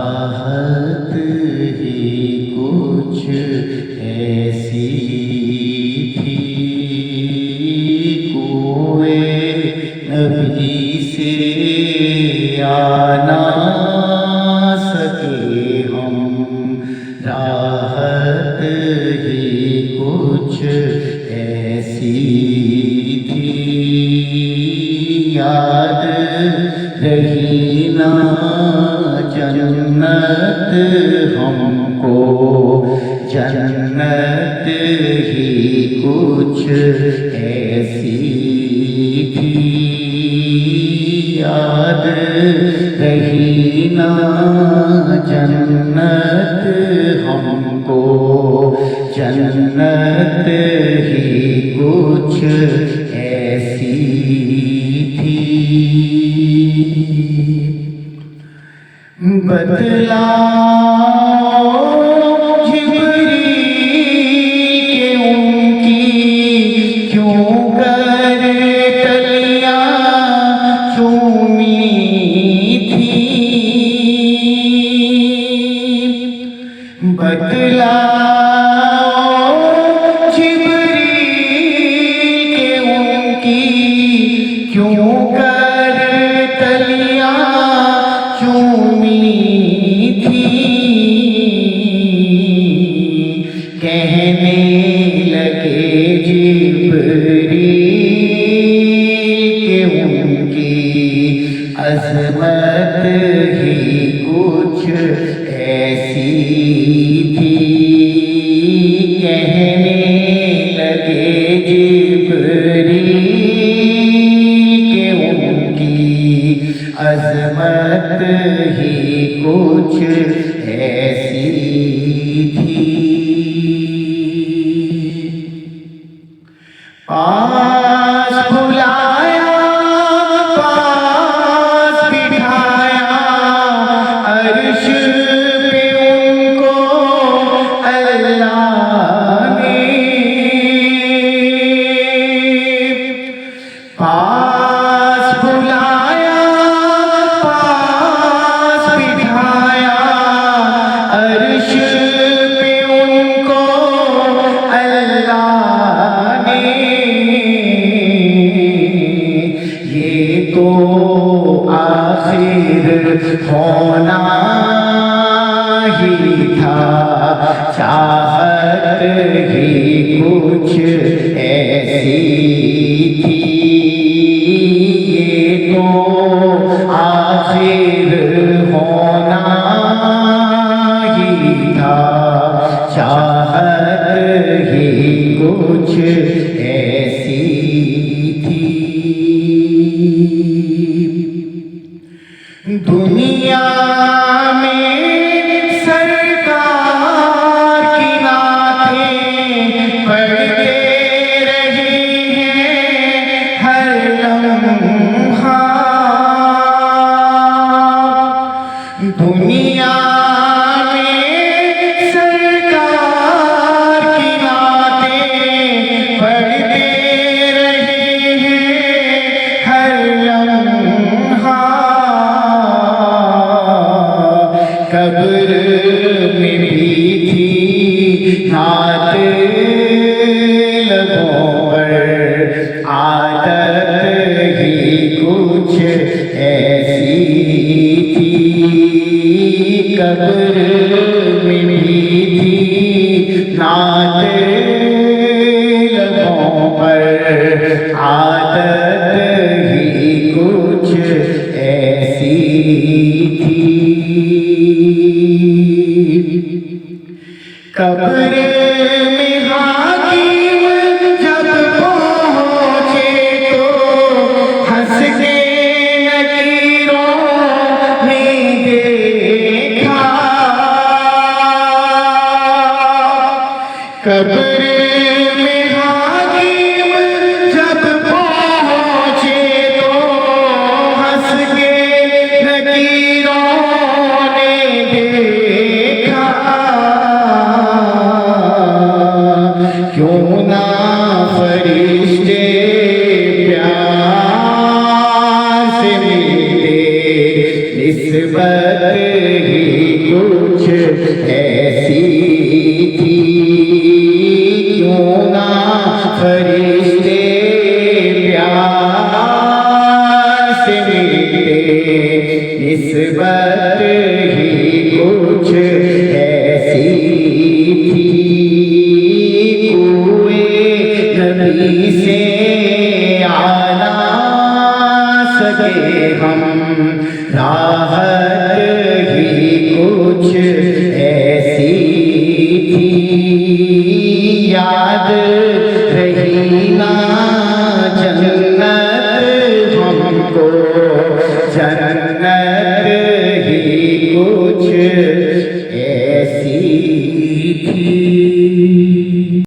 राहत ही कुछ ऐसी थी, कोए नबी से आना सके हम, राहत ही कुछ ऐसी थी, याद रही ना जन्नत हमको, जन्नत ही कुछ ऐसी थी, याद रही ना जन्नत हमको, जन्नत ही कुछ ऐसी थी। बतलाओ जिब्रील के उनकी क्यों कर टलियां चूमी थी, बतलाओ जिब्रील के उनकी क्यों कर टलियां चूमी थी, कहने लगे जिब्रील के उनकी अज़मत ही कुछ ऐसी थी, कहने लगे जिब्रील के उनकी अज़मत ही कुछ ऐसी थी। पास बुलाया, पास बिठाया, अर्श पे उनको अल्लाह ने, पास बुलाया, पास बिठाया, अर्श पे उनको अल्लाह ने, ये तो आखिर होना ही था, चाहत ही कुछ ऐसी थी, ये तो आखिर होना ही था, चाहत ही कुछ ऐसी थी। दुनिया में सरकार की नातें पढ़ते रहे हैं हर लम्हा, दुनिया में सरकार की नातें पढ़ते रहे हैं हर लम्हा, कब्र में भी थी नात लबों पर, आदत ही कुछ ऐसी थी, कब्र में भी थी नात लबों पर, आदत ही कुछ ऐसी थी। कब्र में हाकिम जब पहुँचे तो हंस के नकीरों ने देखा, कब्र में हाकिम जब पहुँचे तो हंस के नकीरों ने देखा, क्यों ना फरिश्ते प्यार से मिलते, निस्बत ही रही ना जन्नत हमको, जन्नत ही कुछ ऐसी थी।